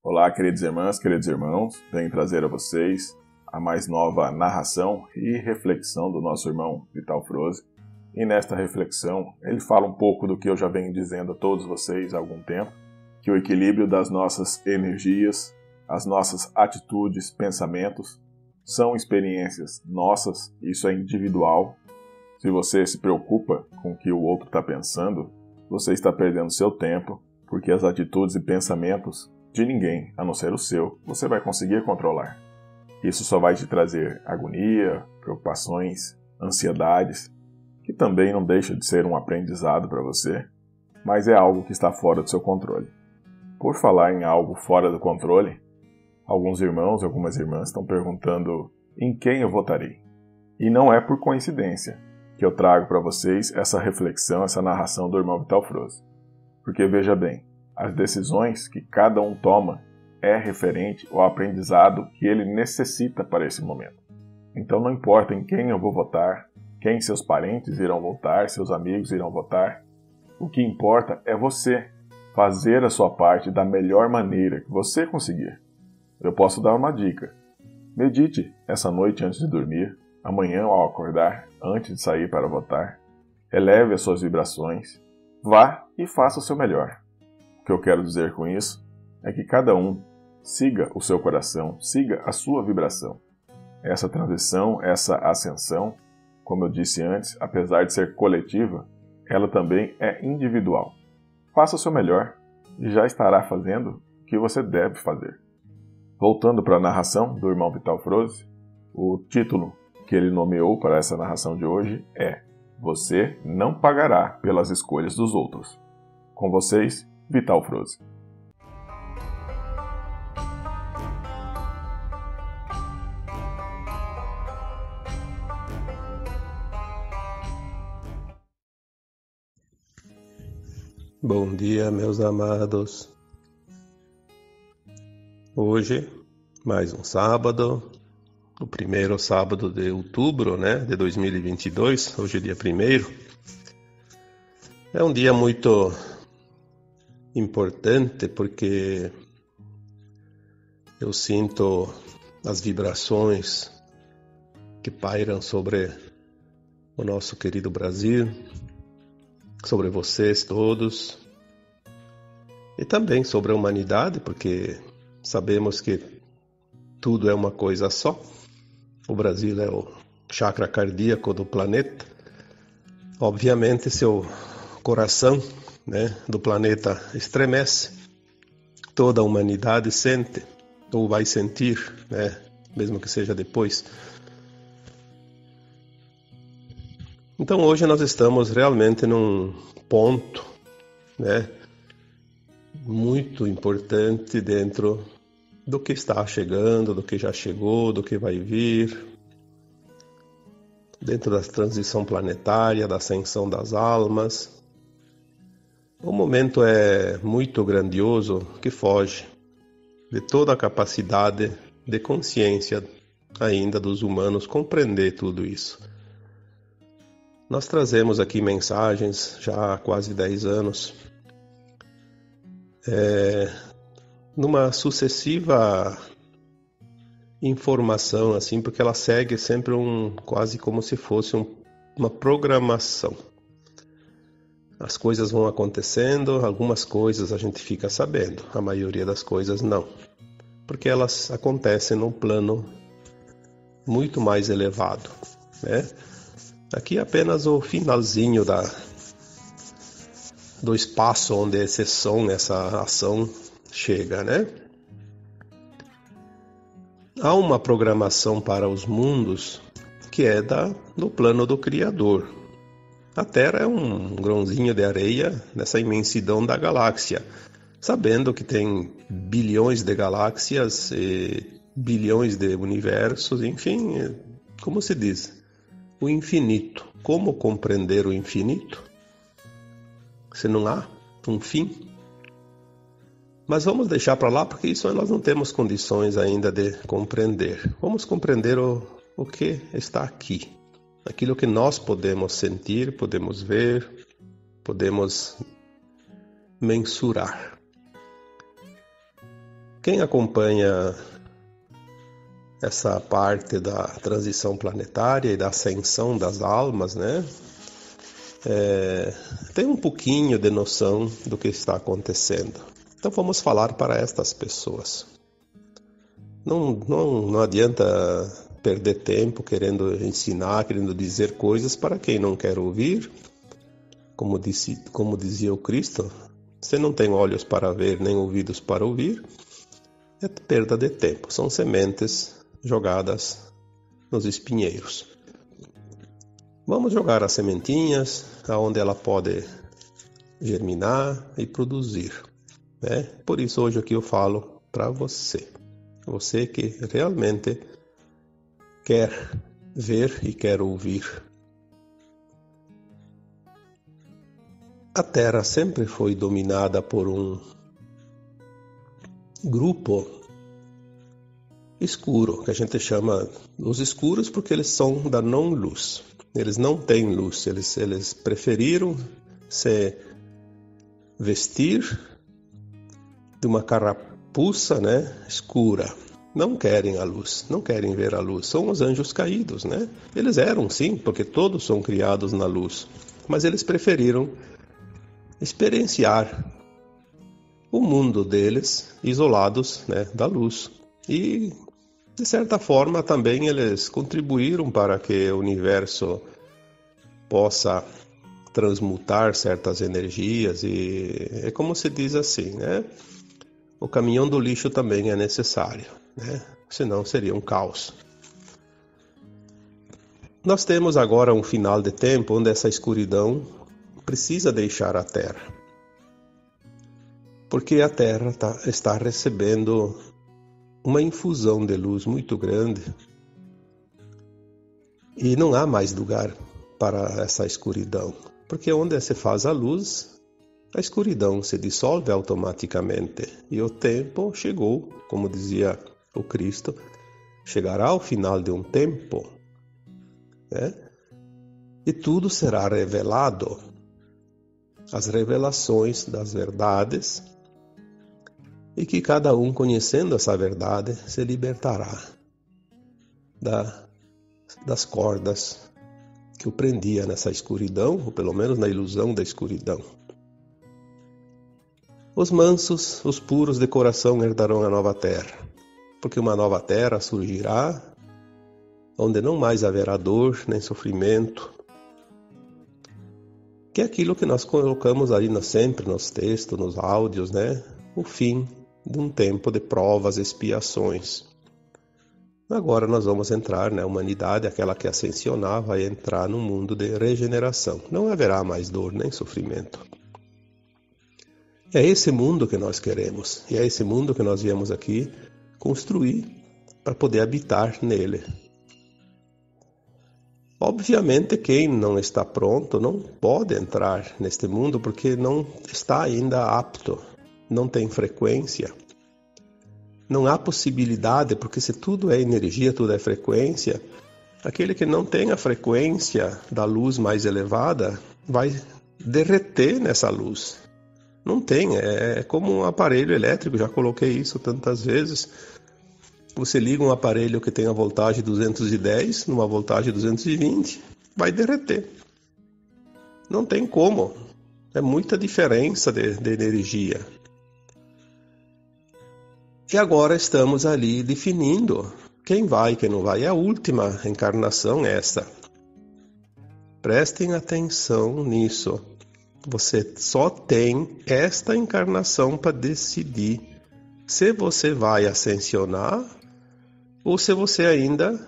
Olá, queridas irmãs, queridos irmãos, venho trazer a vocês a mais nova narração e reflexão do nosso irmão Vital Froze. E nesta reflexão, ele fala um pouco do que eu já venho dizendo a todos vocês há algum tempo, que o equilíbrio das nossas energias, as nossas atitudes, pensamentos, são experiências nossas, isso é individual. Se você se preocupa com o que o outro está pensando, você está perdendo seu tempo, porque as atitudes e pensamentos de ninguém, a não ser o seu, você vai conseguir controlar. Isso só vai te trazer agonia, preocupações, ansiedades, que também não deixa de ser um aprendizado para você, mas é algo que está fora do seu controle. Por falar em algo fora do controle, alguns irmãos e algumas irmãs estão perguntando em quem eu votarei. E não é por coincidência que eu trago para vocês essa reflexão, essa narração do irmão Vital Froze. Porque veja bem, as decisões que cada um toma é referente ao aprendizado que ele necessita para esse momento. Então não importa em quem eu vou votar, quem seus parentes irão votar, seus amigos irão votar. O que importa é você fazer a sua parte da melhor maneira que você conseguir. Eu posso dar uma dica. Medite essa noite antes de dormir, amanhã ao acordar, antes de sair para votar. Eleve as suas vibrações, vá e faça o seu melhor. O que eu quero dizer com isso é que cada um siga o seu coração, siga a sua vibração. Essa transição, essa ascensão, como eu disse antes, apesar de ser coletiva, ela também é individual. Faça o seu melhor e já estará fazendo o que você deve fazer. Voltando para a narração do irmão Vital Froze, o título que ele nomeou para essa narração de hoje é Você não pagará pelas escolhas dos outros. Com vocês, Vital Froze. Bom dia, meus amados. Hoje, mais um sábado, o primeiro sábado de outubro, de 2022, hoje é dia 1º. É um dia muito importante porque eu sinto as vibrações que pairam sobre o nosso querido Brasil, sobre vocês todos e também sobre a humanidade, porque sabemos que tudo é uma coisa só. O Brasil é o chakra cardíaco do planeta. Obviamente, seu coração do planeta estremece, toda a humanidade sente, ou vai sentir, mesmo que seja depois. Então hoje nós estamos realmente num ponto muito importante dentro do que está chegando, do que já chegou, do que vai vir, dentro da transição planetária, da ascensão das almas. O momento é muito grandioso que foge de toda a capacidade de consciência ainda dos humanos compreender tudo isso. Nós trazemos aqui mensagens já há quase 10 anos, numa sucessiva informação, assim, porque ela segue sempre quase como se fosse uma programação. As coisas vão acontecendo, algumas coisas a gente fica sabendo, a maioria das coisas não, porque elas acontecem num plano muito mais elevado, Aqui é apenas o finalzinho do espaço onde esse som, essa ação chega, Há uma programação para os mundos que é do plano do Criador. A Terra é um grãozinho de areia nessa imensidão da galáxia, sabendo que tem bilhões de galáxias e bilhões de universos, enfim, como se diz, o infinito. Como compreender o infinito se não há um fim? Mas vamos deixar para lá, porque isso nós não temos condições ainda de compreender. Vamos compreender o que está aqui. Aquilo que nós podemos sentir, podemos ver, podemos mensurar. Quem acompanha essa parte da transição planetária e da ascensão das almas, né? Tem um pouquinho de noção do que está acontecendo. Então vamos falar para estas pessoas. Não adianta perder tempo querendo ensinar, querendo dizer coisas para quem não quer ouvir. Como dizia o Cristo, se não tem olhos para ver, nem ouvidos para ouvir, é perda de tempo. São sementes jogadas nos espinheiros. Vamos jogar as sementinhas aonde ela pode germinar e produzir, né? Por isso hoje aqui eu falo para você que realmente quer ver e quer ouvir. A Terra sempre foi dominada por um grupo escuro, que a gente chama os escuros porque eles são da não-luz. Eles não têm luz, eles preferiram se vestir de uma carapuça, né, escura. Não querem a luz, não querem ver a luz. São os anjos caídos, né? Eles eram sim, porque todos são criados na luz. Mas eles preferiram experienciar o mundo deles isolados, né, da luz. E de certa forma também eles contribuíram para que o universo possa transmutar certas energias e é como se diz assim, né? O caminhão do lixo também é necessário, né? Senão seria um caos. Nós temos agora um final de tempo onde essa escuridão precisa deixar a Terra. Porque a Terra está recebendo uma infusão de luz muito grande e não há mais lugar para essa escuridão, porque onde se faz a luz, a escuridão se dissolve automaticamente e o tempo chegou, como dizia o Cristo, chegará ao final de um tempo, né? E tudo será revelado, as revelações das verdades, e que cada um, conhecendo essa verdade, se libertará das cordas que o prendia nessa escuridão, ou pelo menos na ilusão da escuridão. Os mansos, os puros de coração herdarão a nova terra, porque uma nova terra surgirá, onde não mais haverá dor nem sofrimento, que é aquilo que nós colocamos ali sempre nos textos, nos áudios, né? O fim de um tempo de provas, expiações. Agora nós vamos entrar, né? A humanidade, aquela que ascensionar, vai entrar num mundo de regeneração. Não haverá mais dor nem sofrimento. É esse mundo que nós queremos. E é esse mundo que nós viemos aqui construir para poder habitar nele. Obviamente, quem não está pronto não pode entrar neste mundo porque não está ainda apto. Não tem frequência, não há possibilidade, porque se tudo é energia, tudo é frequência, aquele que não tem a frequência da luz mais elevada vai derreter nessa luz. Não tem, é como um aparelho elétrico, já coloquei isso tantas vezes. Você liga um aparelho que tem a voltagem 210 numa voltagem 220, vai derreter. Não tem como, é muita diferença de energia. E agora estamos ali definindo quem vai e quem não vai. É a última encarnação essa. Prestem atenção nisso. Você só tem esta encarnação para decidir se você vai ascensionar ou se você ainda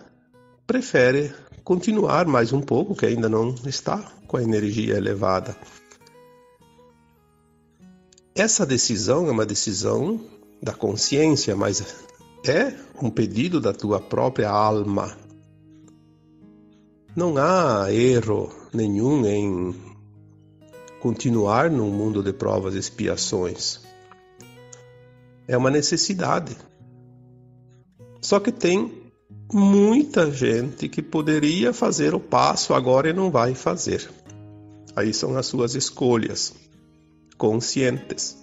prefere continuar mais um pouco, que ainda não está com a energia elevada. Essa decisão é uma decisão da consciência, mas é um pedido da tua própria alma. Não há erro nenhum em continuar num mundo de provas e expiações. É uma necessidade. Só que tem muita gente que poderia fazer o passo agora e não vai fazer. Aí são as suas escolhas conscientes.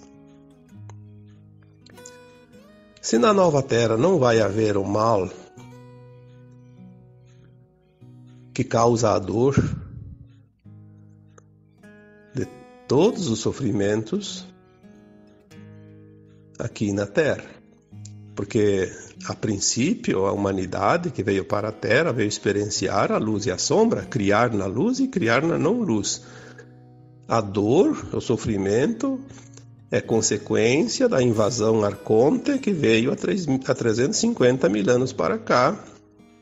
Se na nova terra não vai haver o mal que causa a dor de todos os sofrimentos aqui na terra, porque a princípio a humanidade que veio para a terra veio experienciar a luz e a sombra, criar na luz e criar na não luz. A dor, o sofrimento, é consequência da invasão arconte que veio há 350 mil anos para cá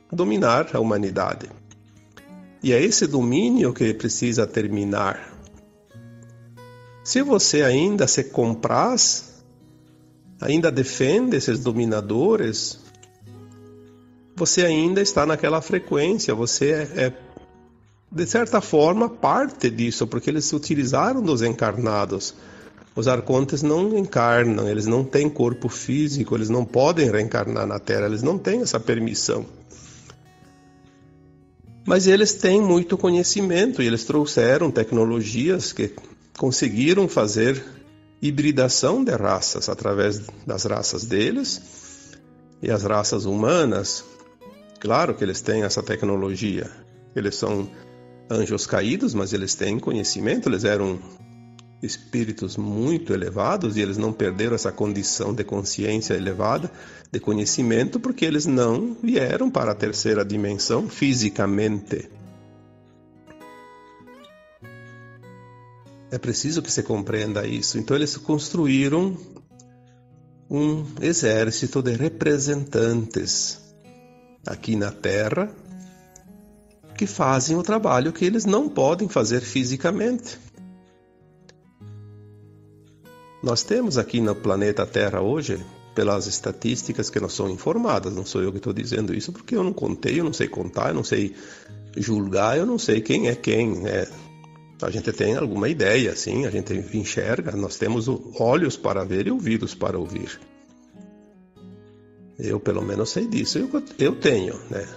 dominar a humanidade. E é esse domínio que precisa terminar. Se você ainda se compraz, ainda defende esses dominadores, você ainda está naquela frequência, você é de certa forma parte disso, porque eles se utilizaram dos encarnados. Os arcontes não encarnam, eles não têm corpo físico, eles não podem reencarnar na Terra, eles não têm essa permissão. Mas eles têm muito conhecimento e eles trouxeram tecnologias que conseguiram fazer hibridação de raças através das raças deles e as raças humanas. Claro que eles têm essa tecnologia, eles são anjos caídos, mas eles têm conhecimento, eles eram espíritos muito elevados e eles não perderam essa condição de consciência elevada, de conhecimento, porque eles não vieram para a terceira dimensão fisicamente. É preciso que se compreenda isso. Então eles construíram um exército de representantes aqui na Terra que fazem o trabalho que eles não podem fazer fisicamente. Nós temos aqui no planeta Terra hoje, pelas estatísticas que nós somos informadas, não sou eu que estou dizendo isso, porque eu não contei, eu não sei contar, eu não sei julgar, eu não sei quem é quem. A gente tem alguma ideia, sim, a gente enxerga, nós temos olhos para ver e ouvidos para ouvir. Eu pelo menos sei disso, eu tenho, né?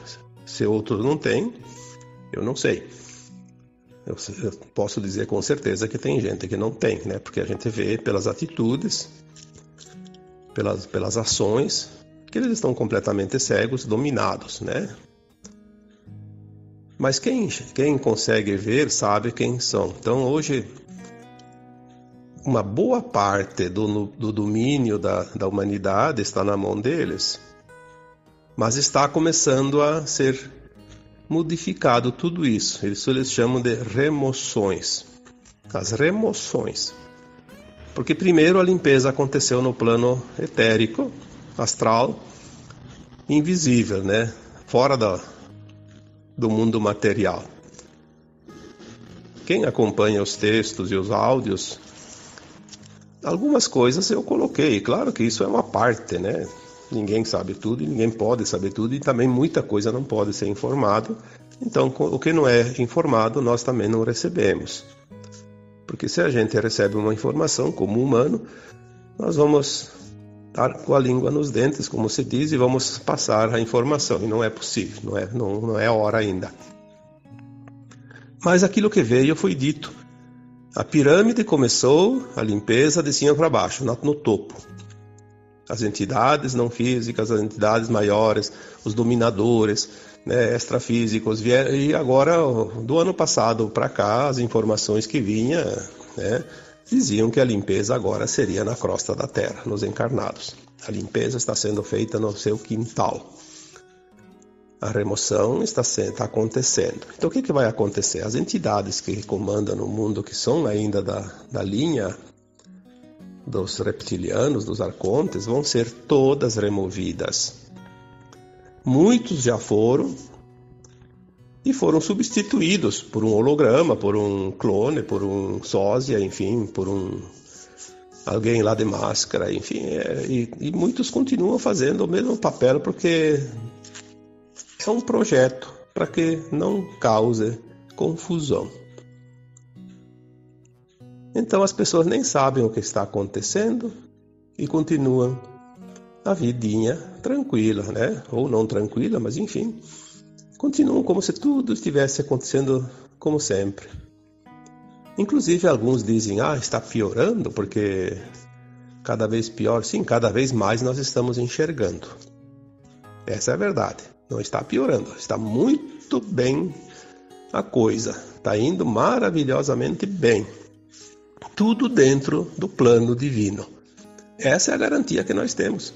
Se outros não têm, eu não sei. Eu posso dizer com certeza que tem gente que não tem, né? Porque a gente vê pelas atitudes, pelas ações, que eles estão completamente cegos, dominados, né? Mas quem consegue ver sabe quem são. Então hoje, uma boa parte do domínio da humanidade está na mão deles, mas está começando a ser modificado tudo isso. Isso eles chamam de remoções. As remoções. Porque primeiro a limpeza aconteceu no plano etérico, astral, invisível, né? Fora do mundo material. Quem acompanha os textos e os áudios, algumas coisas eu coloquei. Claro que isso é uma parte, né? Ninguém sabe tudo e ninguém pode saber tudo, e também muita coisa não pode ser informado. Então, o que não é informado, nós também não recebemos. Porque se a gente recebe uma informação como humano, nós vamos estar com a língua nos dentes, como se diz, e vamos passar a informação. E não é possível, não é a hora ainda. Mas aquilo que veio foi dito. A pirâmide começou a limpeza de cima para baixo, no topo. As entidades não físicas, as entidades maiores, os dominadores, né, extrafísicos vieram, e agora, do ano passado para cá, as informações que vinham, né, diziam que a limpeza agora seria na crosta da Terra, nos encarnados. A limpeza está sendo feita no seu quintal. A remoção está acontecendo. Então o que vai acontecer? As entidades que comandam o mundo, que são ainda da linha dos reptilianos, dos arcontes, vão ser todas removidas. Muitos já foram e foram substituídos por um holograma, por um clone, por um sósia, enfim, por alguém lá de máscara, enfim, e muitos continuam fazendo o mesmo papel porque é um projeto para que não cause confusão. Então as pessoas nem sabem o que está acontecendo e continuam a vidinha tranquila, né? Ou não tranquila, mas enfim, continuam como se tudo estivesse acontecendo como sempre. Inclusive alguns dizem, está piorando porque cada vez pior. Sim, cada vez mais nós estamos enxergando. Essa é a verdade. Não está piorando, está muito bem a coisa. Está indo maravilhosamente bem. Tudo dentro do plano divino. Essa é a garantia que nós temos.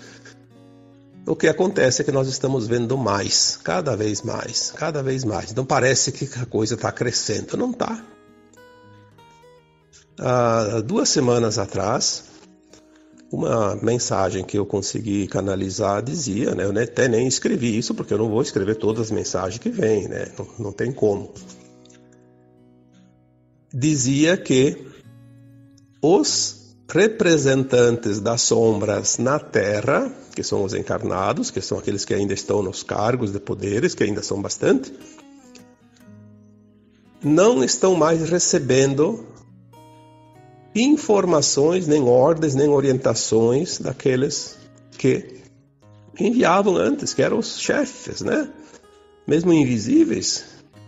O que acontece é que nós estamos vendo mais, cada vez mais, cada vez mais. Então parece que a coisa está crescendo. Não está. Há 2 semanas atrás, uma mensagem que eu consegui canalizar dizia, né, eu até nem escrevi isso, porque eu não vou escrever todas as mensagens que vêm, né, não tem como. Dizia que os representantes das sombras na Terra, que são os encarnados, que são aqueles que ainda estão nos cargos de poderes, que ainda são bastante, não estão mais recebendo informações, nem ordens, nem orientações daqueles que enviavam antes, que eram os chefes, né? Mesmo invisíveis,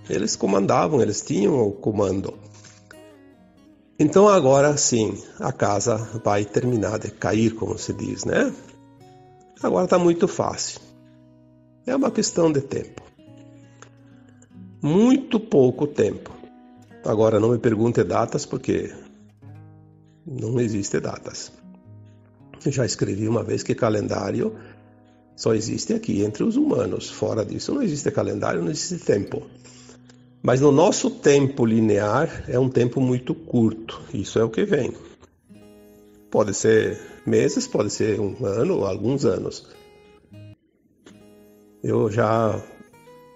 eles comandavam, eles tinham o comando. Então agora sim, a casa vai terminar de cair, como se diz, né? Agora está muito fácil. É uma questão de tempo. Muito pouco tempo. Agora não me pergunte datas, porque não existe datas. Eu já escrevi uma vez que calendário só existe aqui entre os humanos. Fora disso não existe calendário, não existe tempo. Mas no nosso tempo linear é um tempo muito curto. Isso é o que vem. Pode ser meses, pode ser um ano ou alguns anos. Eu já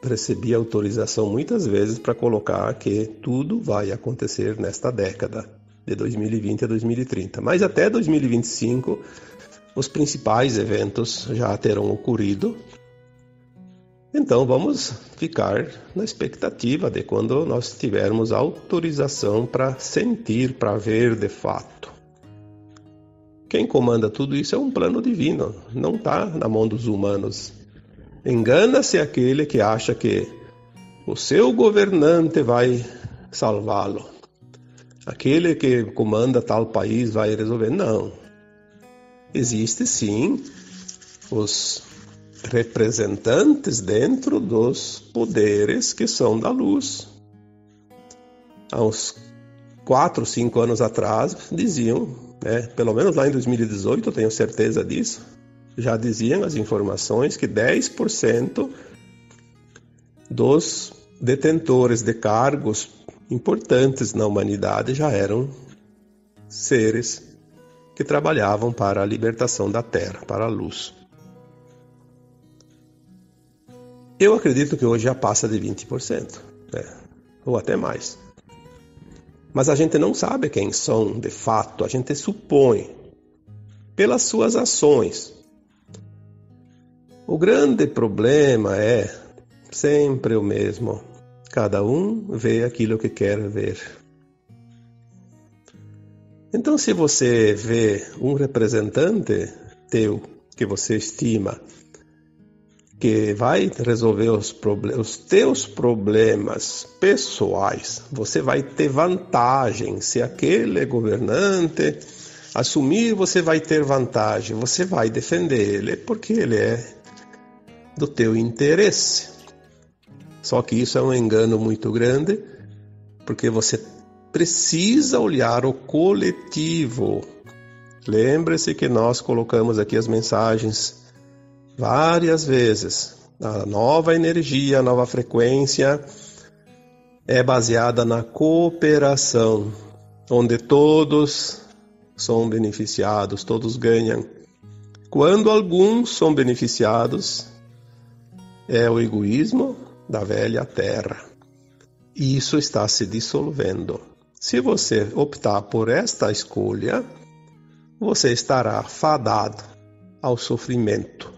recebi autorização muitas vezes para colocar que tudo vai acontecer nesta década, de 2020 a 2030. Mas até 2025, os principais eventos já terão ocorrido. Então vamos ficar na expectativa de quando nós tivermos autorização para sentir, para ver de fato. Quem comanda tudo isso é um plano divino, não está na mão dos humanos. Engana-se aquele que acha que o seu governante vai salvá-lo. Aquele que comanda tal país vai resolver. Não. Existe sim os representantes dentro dos poderes que são da luz. Há uns 4, 5 anos atrás diziam, né, pelo menos lá em 2018, eu tenho certeza disso, já diziam as informações que 10% dos detentores de cargos importantes na humanidade já eram seres que trabalhavam para a libertação da Terra, para a luz. Eu acredito que hoje já passa de 20%, ou até mais. Mas a gente não sabe quem são de fato, a gente supõe pelas suas ações. O grande problema é sempre o mesmo. Cada um vê aquilo que quer ver. Então, se você vê um representante teu que você estima que vai resolver os teus problemas pessoais, você vai ter vantagem. Se aquele governante assumir, você vai ter vantagem. Você vai defender ele porque ele é do teu interesse. Só que isso é um engano muito grande, porque você precisa olhar o coletivo. Lembre-se que nós colocamos aqui as mensagens várias vezes. A nova energia, a nova frequência é baseada na cooperação, onde todos são beneficiados, todos ganham. Quando alguns são beneficiados, é o egoísmo da velha terra. E isso está se dissolvendo. Se você optar por esta escolha, você estará fadado ao sofrimento.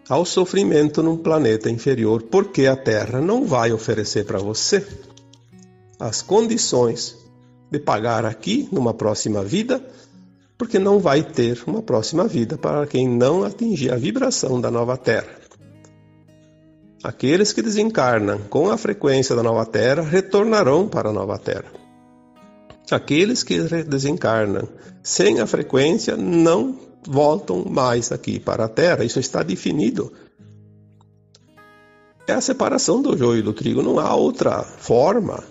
Ao sofrimento num planeta inferior, porque a Terra não vai oferecer para você as condições de pagar aqui numa próxima vida, porque não vai ter uma próxima vida para quem não atingir a vibração da nova Terra. Aqueles que desencarnam com a frequência da nova Terra retornarão para a nova Terra. Aqueles que desencarnam sem a frequência não voltam mais aqui para a Terra. Isso está definido. É a separação do joio e do trigo, não há outra forma.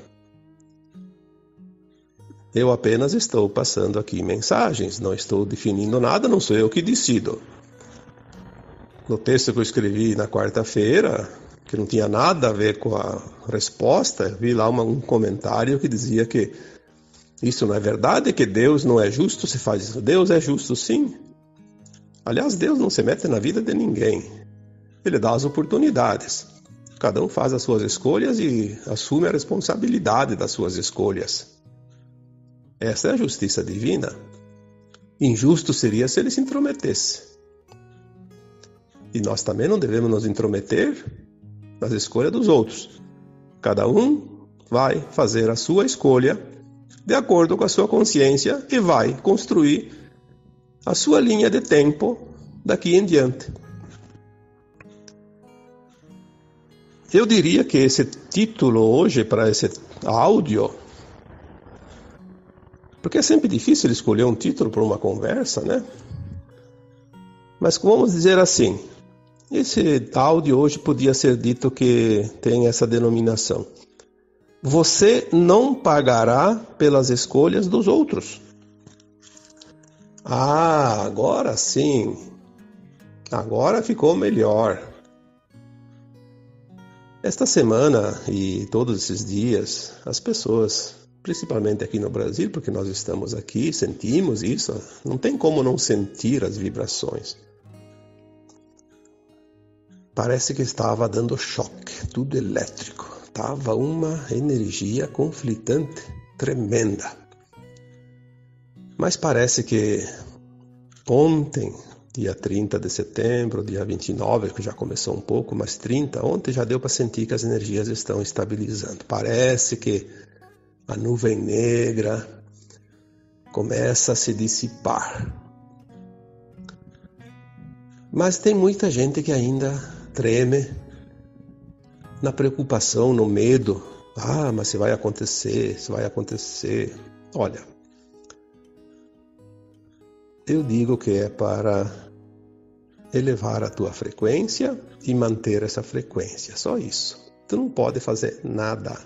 Eu apenas estou passando aqui mensagens, não estou definindo nada, não sou eu que decido. No texto que eu escrevi na quarta-feira, que não tinha nada a ver com a resposta, vi lá um comentário que dizia que isso não é verdade, que Deus não é justo, se faz isso. Deus é justo, sim. Aliás, Deus não se mete na vida de ninguém. Ele dá as oportunidades. Cada um faz as suas escolhas e assume a responsabilidade das suas escolhas. Essa é a justiça divina. Injusto seria se ele se intrometesse. E nós também não devemos nos intrometer nas escolhas dos outros. Cada um vai fazer a sua escolha de acordo com a sua consciência e vai construir a sua linha de tempo daqui em diante. Eu diria que esse título hoje para esse áudio, porque é sempre difícil escolher um título para uma conversa, né? Mas vamos dizer assim, esse áudio hoje podia ser dito que tem essa denominação. Você não pagará pelas escolhas dos outros. Ah, agora sim. Agora ficou melhor. Esta semana e todos esses dias, as pessoas, principalmente aqui no Brasil, porque nós estamos aqui, sentimos isso, não tem como não sentir as vibrações. Parece que estava dando choque, tudo elétrico. Estava uma energia conflitante, tremenda. Mas parece que ontem, dia 30 de setembro, dia 29, que já começou um pouco, mas 30, ontem já deu para sentir que as energias estão estabilizando. Parece que a nuvem negra começa a se dissipar. Mas tem muita gente que ainda treme na preocupação, no medo. Ah, mas se vai acontecer, se vai acontecer. Olha, eu digo que é para elevar a tua frequência e manter essa frequência, só isso. Tu não pode fazer nada.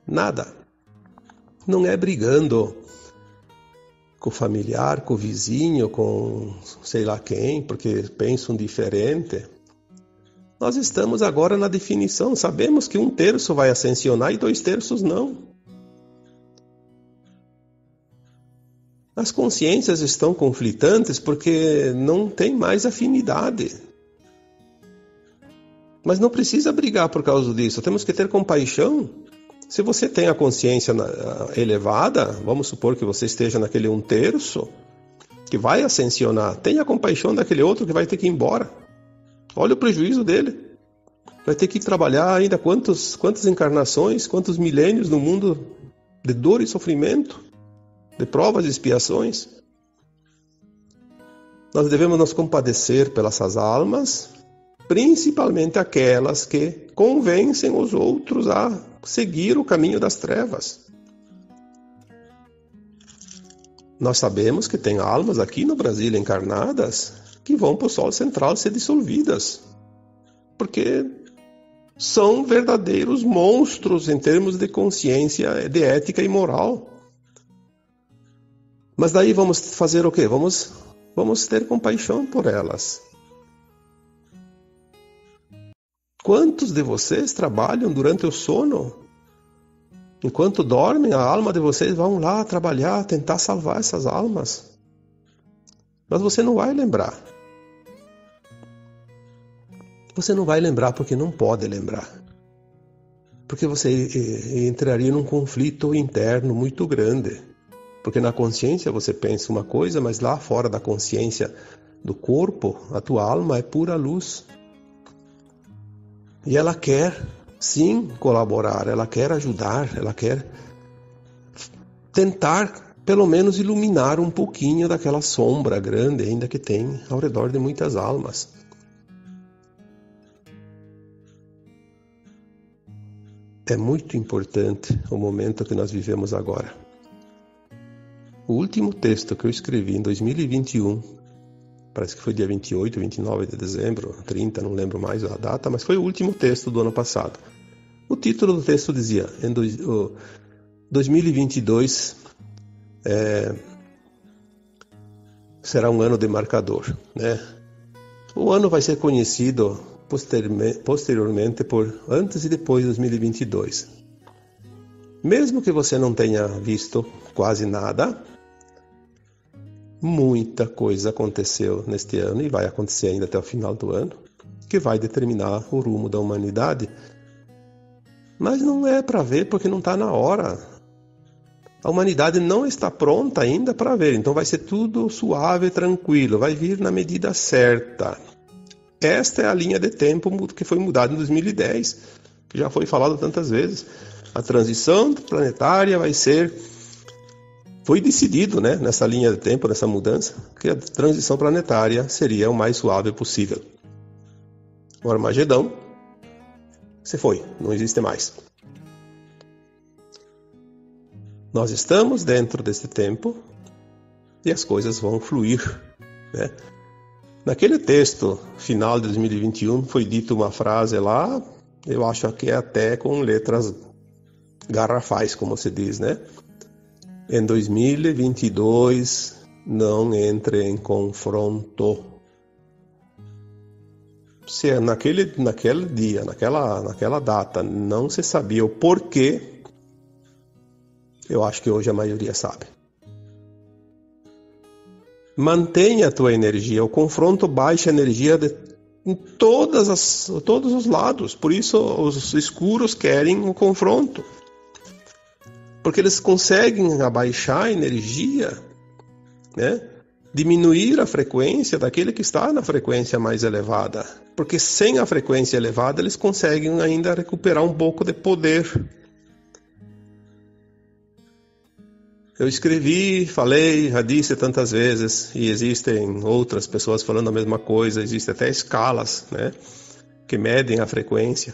Nada. Não é brigando com o familiar, com o vizinho, com sei lá quem, porque pensam diferente. Nós estamos agora na definição, sabemos que 1/3 vai ascensionar e 2/3 não. As consciências estão conflitantes porque não tem mais afinidade. Mas não precisa brigar por causa disso, temos que ter compaixão. Se você tem a consciência elevada, vamos supor que você esteja naquele 1/3 que vai ascensionar, tenha compaixão daquele outro que vai ter que ir embora. Olha o prejuízo dele. Vai ter que trabalhar ainda quantas encarnações, quantos milênios no mundo de dor e sofrimento, de provas e expiações. Nós devemos nos compadecer pelas almas, principalmente aquelas que convencem os outros a seguir o caminho das trevas. Nós sabemos que tem almas aqui no Brasil encarnadas que vão para o Sol Central ser dissolvidas, porque são verdadeiros monstros em termos de consciência, de ética e moral. Mas daí vamos fazer o quê? Vamos ter compaixão por elas. Quantos de vocês trabalham durante o sono? Enquanto dormem, a alma de vocês vão lá trabalhar, tentar salvar essas almas. Mas você não vai lembrar. Você não vai lembrar porque não pode lembrar. Porque você entraria num conflito interno muito grande. Porque na consciência você pensa uma coisa, mas lá fora da consciência do corpo, a tua alma é pura luz. E ela quer, sim, colaborar, ela quer ajudar, ela quer tentar, pelo menos, iluminar um pouquinho daquela sombra grande ainda que tem ao redor de muitas almas. é muito importante o momento que nós vivemos agora. O último texto que eu escrevi em 2021, parece que foi dia 28, 29 de dezembro, 30, não lembro mais a data, mas foi o último texto do ano passado. O título do texto dizia, 2022 será um ano demarcador, né? O ano vai ser conhecido posteriormente por antes e depois de 2022. Mesmo que você não tenha visto quase nada, muita coisa aconteceu neste ano e vai acontecer ainda até o final do ano, que vai determinar o rumo da humanidade. Mas não é para ver porque não está na hora. A humanidade não está pronta ainda para ver, então vai ser tudo suave e tranquilo, vai vir na medida certa. Esta é a linha de tempo que foi mudada em 2010, que já foi falado tantas vezes. A transição planetária foi decidido, né, nessa linha de tempo, nessa mudança, que a transição planetária seria o mais suave possível. O Armagedão se foi, não existe mais. Nós estamos dentro desse tempo e as coisas vão fluir, né? Naquele texto final de 2021 foi dita uma frase lá, eu acho que é até com letras garrafais, como se diz, né? Em 2022, não entre em confronto. Se naquele dia, naquela data, não se sabia o porquê, eu acho que hoje a maioria sabe. Mantenha a tua energia. O confronto baixa a energia em todos os lados. Por isso os escuros querem o confronto. Porque eles conseguem abaixar a energia, né? Diminuir a frequência daquele que está na frequência mais elevada. Porque sem a frequência elevada eles conseguem ainda recuperar um pouco de poder. Eu escrevi, falei, já disse tantas vezes, e existem outras pessoas falando a mesma coisa, existem até escalas, né, que medem a frequência.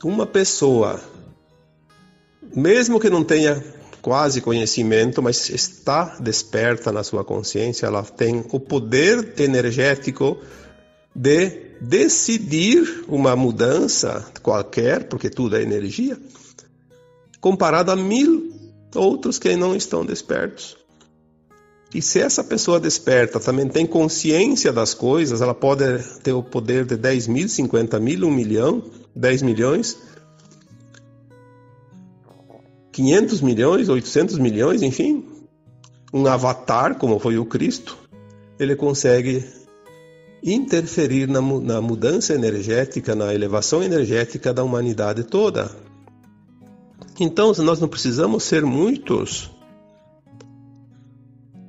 Uma pessoa, mesmo que não tenha quase conhecimento, mas está desperta na sua consciência, ela tem o poder energético de decidir uma mudança qualquer, porque tudo é energia, comparado a 1000 outros que não estão despertos. E se essa pessoa desperta também tem consciência das coisas, ela pode ter o poder de 10 mil, 50 mil, 1 milhão, 10 milhões, 500 milhões, 800 milhões, enfim, um avatar como foi o Cristo, ele consegue interferir na mudança energética, na elevação energética da humanidade toda. Então, nós não precisamos ser muitos.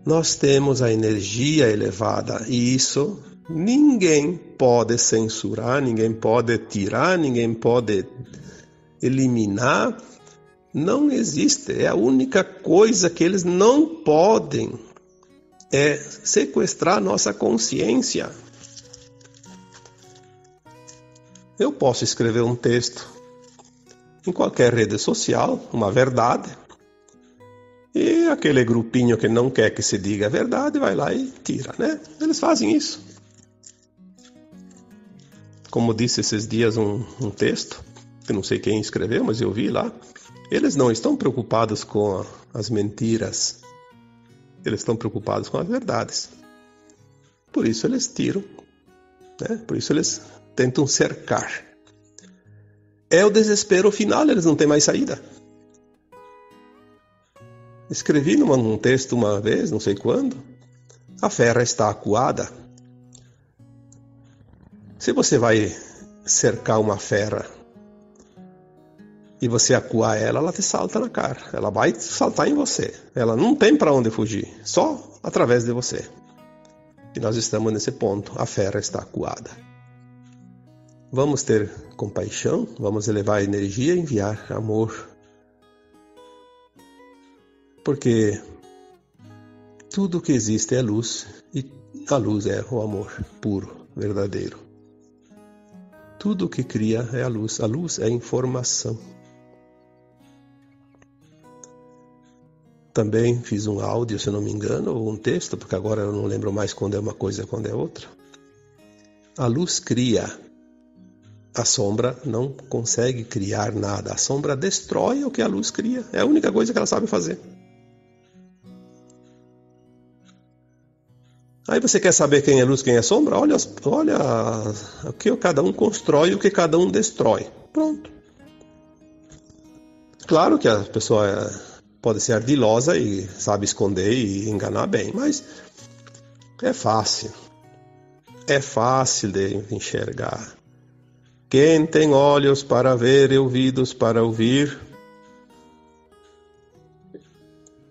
Nós temos a energia elevada e isso ninguém pode censurar, ninguém pode tirar, ninguém pode eliminar. Não existe. É a única coisa que eles não podem é sequestrar nossa consciência. Eu posso escrever um texto em qualquer rede social, uma verdade, e aquele grupinho que não quer que se diga a verdade vai lá e tira, né? Eles fazem isso. Como disse esses dias um texto, que não sei quem escreveu, mas eu vi lá, eles não estão preocupados com as mentiras, eles estão preocupados com as verdades. Por isso eles tiram, né? Por isso eles tentam cercar. É o desespero final, eles não têm mais saída. Escrevi num texto uma vez, não sei quando, a fera está acuada. Se você vai cercar uma fera e você acuar ela te salta na cara. Ela vai saltar em você. Ela não tem para onde fugir, só através de você. E nós estamos nesse ponto, a fera está acuada. Vamos ter compaixão, vamos elevar a energia e enviar amor. Porque tudo que existe é luz e a luz é o amor puro, verdadeiro. Tudo que cria é a luz. A luz é informação. Também fiz um áudio, se não me engano, ou um texto, porque agora eu não lembro mais quando é uma coisa e quando é outra. A luz cria. A sombra não consegue criar nada. A sombra destrói o que a luz cria. É a única coisa que ela sabe fazer. Aí você quer saber quem é luz, quem é sombra? Olha o que cada um constrói e o que cada um destrói. Pronto. Claro que a pessoa pode ser ardilosa e sabe esconder e enganar bem, mas é fácil. É fácil de enxergar. Quem tem olhos para ver e ouvidos para ouvir,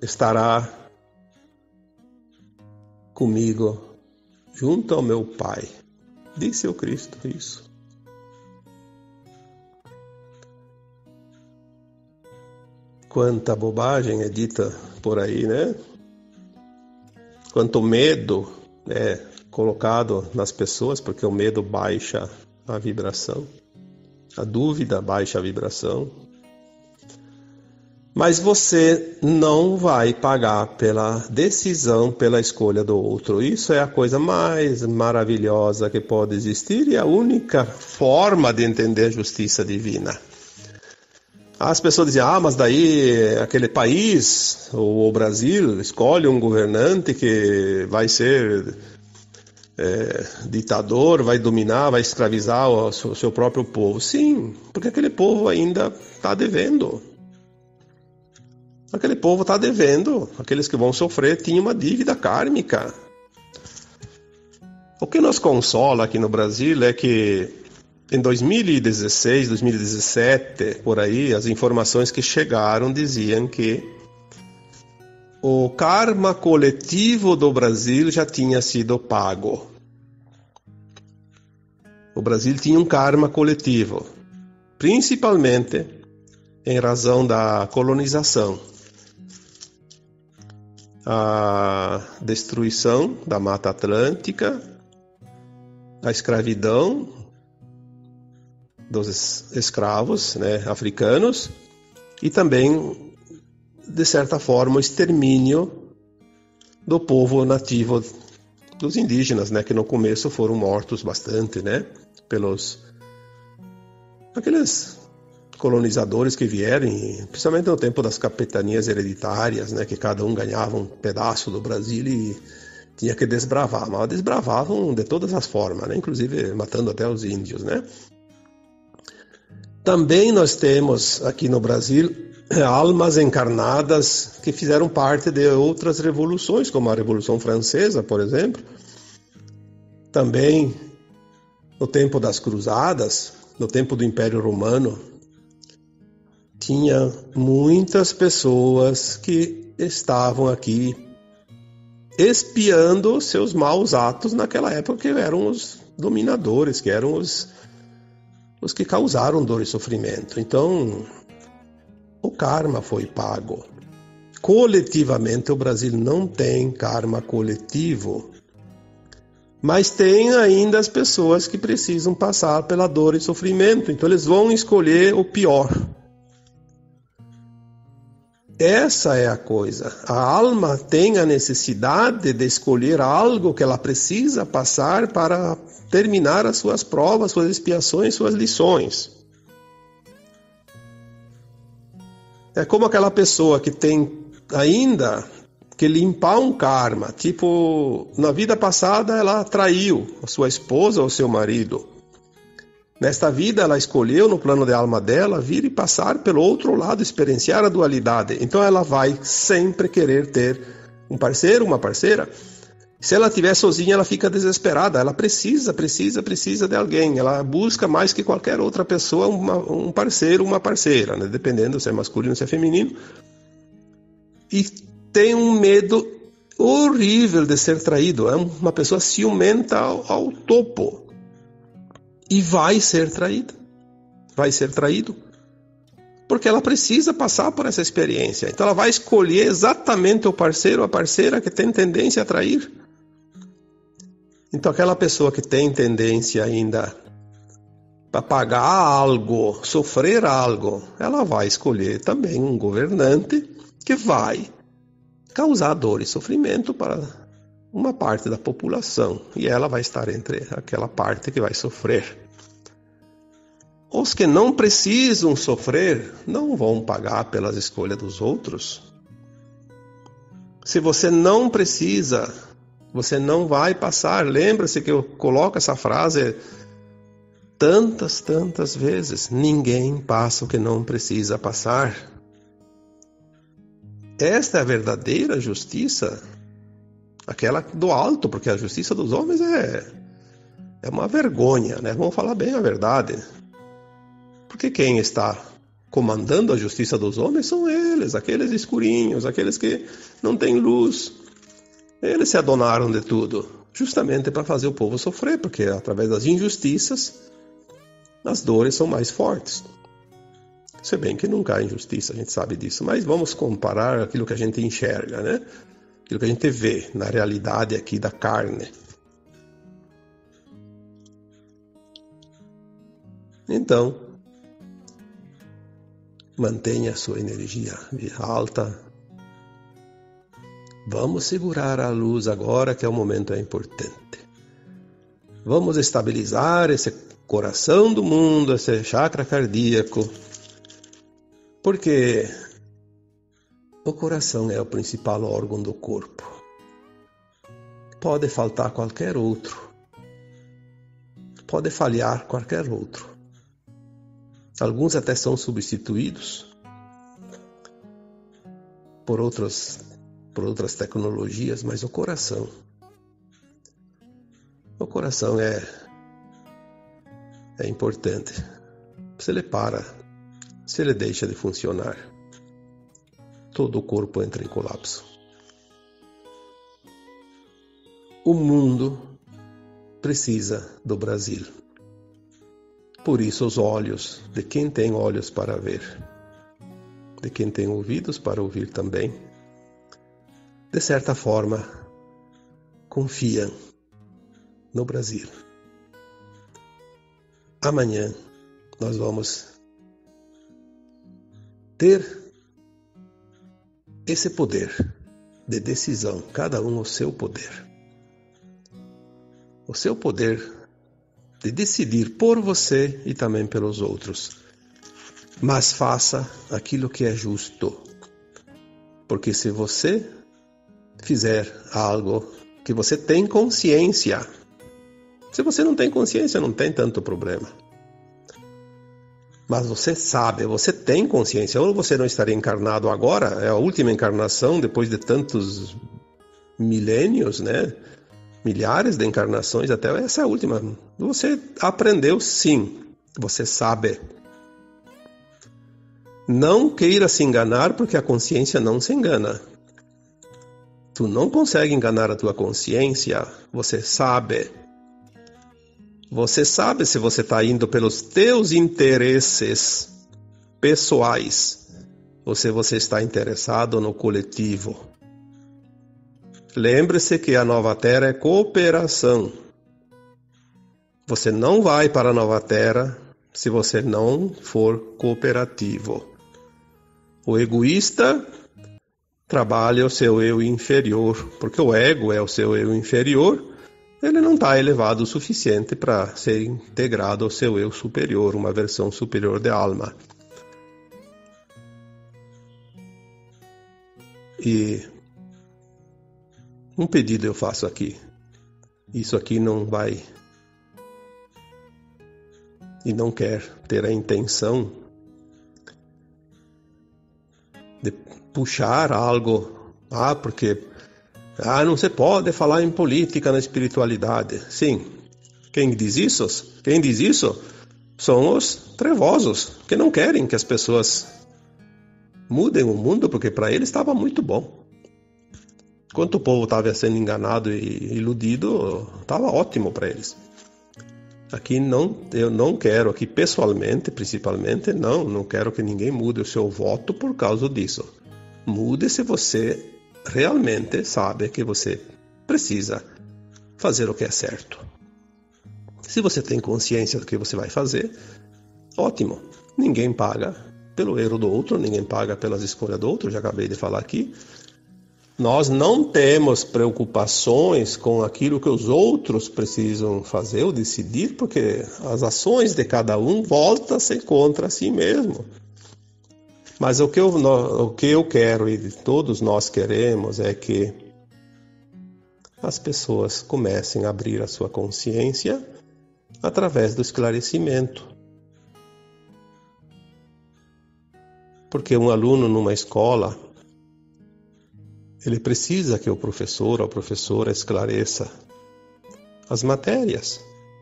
estará comigo, junto ao meu Pai. Disse o Cristo isso. Quanta bobagem é dita por aí, né? Quanto medo é colocado nas pessoas, porque o medo baixa a vibração. A dúvida baixa a vibração. Mas você não vai pagar pela decisão, pela escolha do outro. Isso é a coisa mais maravilhosa que pode existir e a única forma de entender a justiça divina. As pessoas dizem, mas daí aquele país, ou o Brasil, escolhe um governante que vai ser ditador, vai dominar, vai escravizar o seu próprio povo. Sim, porque aquele povo ainda está devendo. Aquele povo está devendo. Aqueles que vão sofrer tinham uma dívida kármica. O que nos consola aqui no Brasil é que em 2016, 2017, por aí, as informações que chegaram diziam que o karma coletivo do Brasil já tinha sido pago. O Brasil tinha um karma coletivo, principalmente em razão da colonização, a destruição da Mata Atlântica, a escravidão dos escravos, né, africanos, e também, de certa forma, o extermínio do povo nativo, dos indígenas, né, que no começo foram mortos bastante, né, pelos aqueles colonizadores que vieram, principalmente no tempo das capitanias hereditárias, né, que cada um ganhava um pedaço do Brasil e tinha que desbravar, mas desbravavam de todas as formas, né, inclusive matando até os índios, né. Também nós temos aqui no Brasil almas encarnadas que fizeram parte de outras revoluções, como a Revolução Francesa, por exemplo. Também no tempo das Cruzadas, no tempo do Império Romano, tinha muitas pessoas que estavam aqui espiando seus maus atos naquela época, que eram os dominadores, que eram os que causaram dor e sofrimento. Então, o karma foi pago. Coletivamente, o Brasil não tem karma coletivo, mas tem ainda as pessoas que precisam passar pela dor e sofrimento. Então, eles vão escolher o pior. Essa é a coisa. A alma tem a necessidade de escolher algo que ela precisa passar para terminar as suas provas, suas expiações, suas lições. É como aquela pessoa que tem ainda que limpar um karma. Tipo, na vida passada ela traiu a sua esposa ou seu marido. Nesta vida ela escolheu, no plano de alma dela, vir e passar pelo outro lado, experienciar a dualidade. Então ela vai sempre querer ter um parceiro, uma parceira. Se ela estiver sozinha, ela fica desesperada. Ela precisa de alguém. Ela busca mais que qualquer outra pessoa um parceiro, uma parceira, né? Dependendo se é masculino ou se é feminino. E tem um medo horrível de ser traído. É uma pessoa ciumenta ao topo. E vai ser traída. Vai ser traído. Porque ela precisa passar por essa experiência. Então ela vai escolher exatamente o parceiro ou a parceira que tem tendência a trair. Então aquela pessoa que tem tendência ainda para pagar algo, sofrer algo, ela vai escolher também um governante que vai causar dor e sofrimento para uma parte da população, e ela vai estar entre aquela parte que vai sofrer. Os que não precisam sofrer não vão pagar pelas escolhas dos outros. Se você não precisa, você não vai passar. Lembra-se que eu coloco essa frase tantas vezes. Ninguém passa o que não precisa passar. Esta é a verdadeira justiça, aquela do alto, porque a justiça dos homens é uma vergonha, né? Vamos falar bem a verdade. Porque quem está comandando a justiça dos homens são eles, aqueles escurinhos, aqueles que não têm luz. Eles se adonaram de tudo, justamente para fazer o povo sofrer, porque através das injustiças, as dores são mais fortes. Se bem que nunca há injustiça, a gente sabe disso, mas vamos comparar aquilo que a gente enxerga, né? Aquilo que a gente vê na realidade aqui da carne. Então, mantenha a sua energia alta. Vamos segurar a luz agora, que é o momento importante. Vamos estabilizar esse coração do mundo, esse chakra cardíaco, porque o coração é o principal órgão do corpo. Pode faltar qualquer outro. Pode falhar qualquer outro. Alguns até são substituídos por outras tecnologias, mas o coração é importante. Se ele para, se ele deixa de funcionar, todo o corpo entra em colapso. O mundo precisa do Brasil. Por isso os olhos de quem tem olhos para ver, de quem tem ouvidos para ouvir também, de certa forma, confiam no Brasil. Amanhã nós vamos ter esse poder de decisão, cada um o seu poder. O seu poder de decidir por você e também pelos outros. Mas faça aquilo que é justo. Porque se você fizer algo que você tem consciência, se você não tem consciência, não tem tanto problema. Mas você sabe, você tem consciência, ou você não estaria encarnado agora, é a última encarnação depois de tantos milênios, né? Milhares de encarnações, até essa é a última. Você aprendeu sim, você sabe. Não queira se enganar, porque a consciência não se engana. Tu não consegue enganar a tua consciência, você sabe. Você sabe se você está indo pelos teus interesses pessoais ou se você está interessado no coletivo. Lembre-se que a Nova Terra é cooperação. Você não vai para a Nova Terra se você não for cooperativo. O egoísta trabalha o seu eu inferior, porque o ego é o seu eu inferior. Ele não está elevado o suficiente para ser integrado ao seu eu superior, uma versão superior de alma. E um pedido eu faço aqui. Isso aqui não vai e não quer ter a intenção de puxar algo, porque não se pode falar em política na espiritualidade. Sim, quem diz isso são os trevosos, que não querem que as pessoas mudem o mundo, porque para eles estava muito bom. Enquanto o povo estava sendo enganado e iludido, estava ótimo para eles. Aqui eu não quero, aqui pessoalmente, principalmente, não quero que ninguém mude o seu voto por causa disso. Mude se você realmente sabe que você precisa fazer o que é certo. Se você tem consciência do que você vai fazer, ótimo. Ninguém paga pelo erro do outro, ninguém paga pelas escolhas do outro, já acabei de falar aqui. Nós não temos preocupações com aquilo que os outros precisam fazer ou decidir, porque as ações de cada um voltam-se contra si mesmo. Mas o que eu quero e todos nós queremos é que as pessoas comecem a abrir a sua consciência através do esclarecimento. Porque um aluno numa escola, ele precisa que o professor ou a professora esclareça as matérias.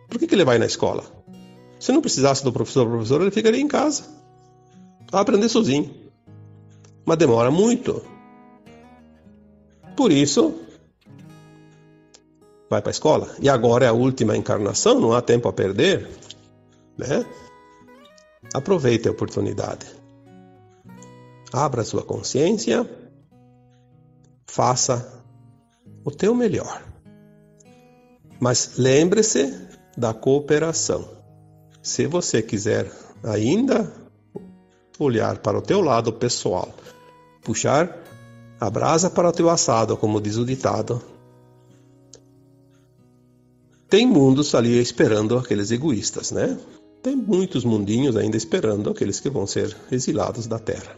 Por que ele vai na escola? Se não precisasse do professor ou professora, ele ficaria em casa a aprender sozinho. Mas demora muito. Por isso, vai para a escola. E agora é a última encarnação, não há tempo a perder, né? Aproveite a oportunidade. Abra sua consciência. Faça o teu melhor. Mas lembre-se da cooperação. Se você quiser ainda olhar para o teu lado pessoal, puxar a brasa para o teu assado, como diz o ditado, tem mundos ali esperando aqueles egoístas, né? Tem muitos mundinhos ainda esperando aqueles que vão ser exilados da Terra.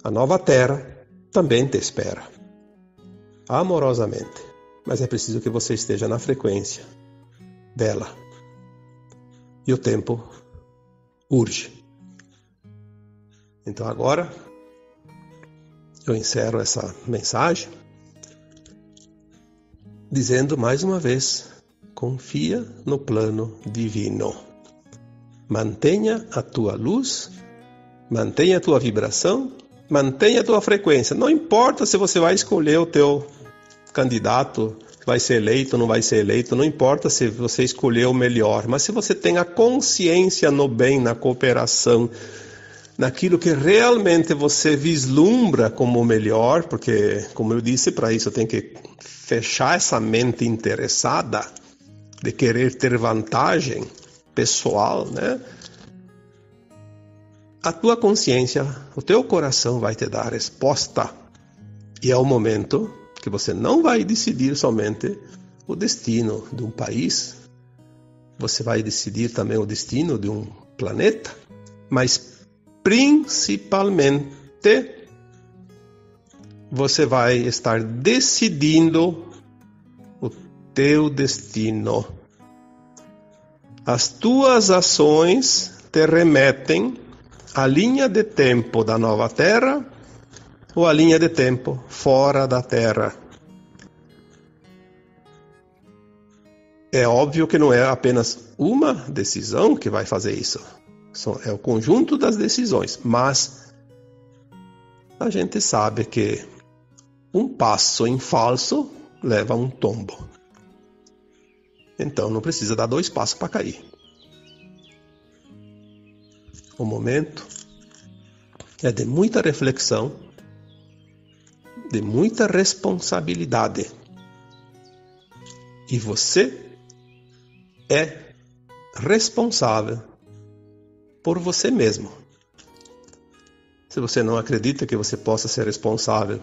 A nova Terra também te espera, amorosamente, mas é preciso que você esteja na frequência dela. E o tempo urge. Então agora eu encerro essa mensagem dizendo mais uma vez: confia no plano divino. Mantenha a tua luz, mantenha a tua vibração, mantenha a tua frequência. Não importa se você vai escolher o teu candidato, vai ser eleito ou não vai ser eleito, não importa se você escolher o melhor, mas se você tem a consciência no bem, na cooperação, naquilo que realmente você vislumbra como o melhor, porque, como eu disse, para isso tem que fechar essa mente interessada de querer ter vantagem pessoal, né? A tua consciência, o teu coração vai te dar a resposta. E é o momento que você não vai decidir somente o destino de um país, você vai decidir também o destino de um planeta, mas principalmente você vai estar decidindo o teu destino. As tuas ações te remetem à linha de tempo da nova Terra ou à linha de tempo fora da Terra. É óbvio que não é apenas uma decisão que vai fazer isso. É o conjunto das decisões. Mas a gente sabe que um passo em falso leva a um tombo. Então não precisa dar 2 passos para cair. O momento é de muita reflexão, de muita responsabilidade. E você é responsável por você mesmo. Se você não acredita que você possa ser responsável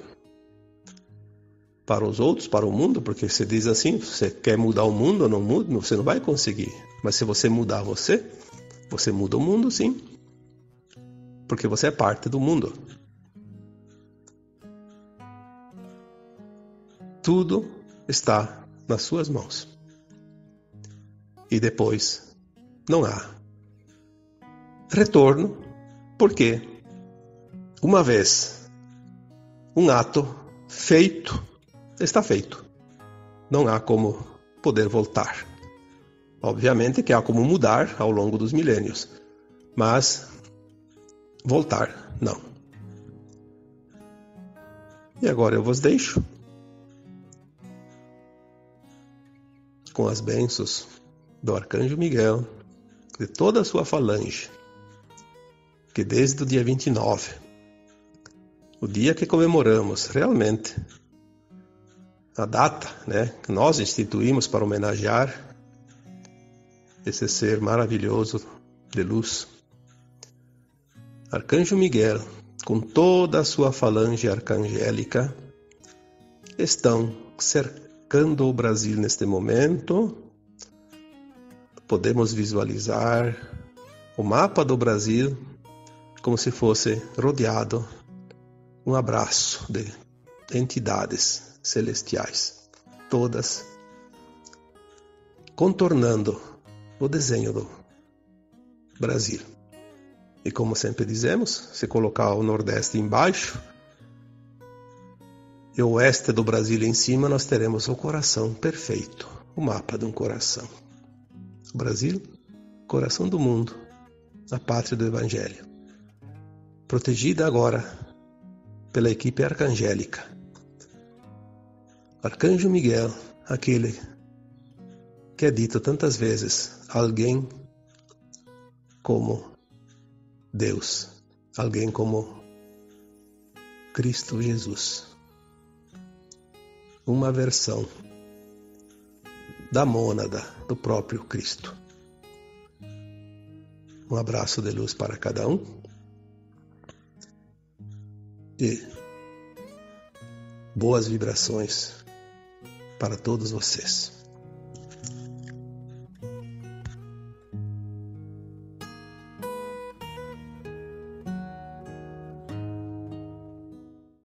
para os outros, para o mundo, porque você diz assim, você quer mudar o mundo ou não muda, você não vai conseguir. Mas se você mudar você muda o mundo, sim. Porque você é parte do mundo. Tudo está nas suas mãos. E depois não há retorno, porque uma vez um ato feito, está feito. Não há como poder voltar. Obviamente que há como mudar ao longo dos milênios, mas voltar, não. E agora eu vos deixo com as bênçãos do Arcanjo Miguel, de toda a sua falange, que desde o dia 29, o dia que comemoramos realmente a data, né, que nós instituímos para homenagear esse ser maravilhoso de luz. Arcanjo Miguel, com toda a sua falange arcangélica, estão cercando o Brasil neste momento. Podemos visualizar o mapa do Brasil como se fosse rodeado um abraço de entidades celestiais, todas contornando o desenho do Brasil. E como sempre dizemos, se colocar o Nordeste embaixo e o Oeste do Brasil em cima, nós teremos o coração perfeito, o mapa de um coração. O Brasil, coração do mundo, a pátria do Evangelho. Protegida agora pela equipe arcangélica. Arcanjo Miguel, aquele que é dito tantas vezes, alguém como Deus, alguém como Cristo Jesus. Uma versão da mônada do próprio Cristo. Um abraço de luz para cada um e boas vibrações para todos vocês.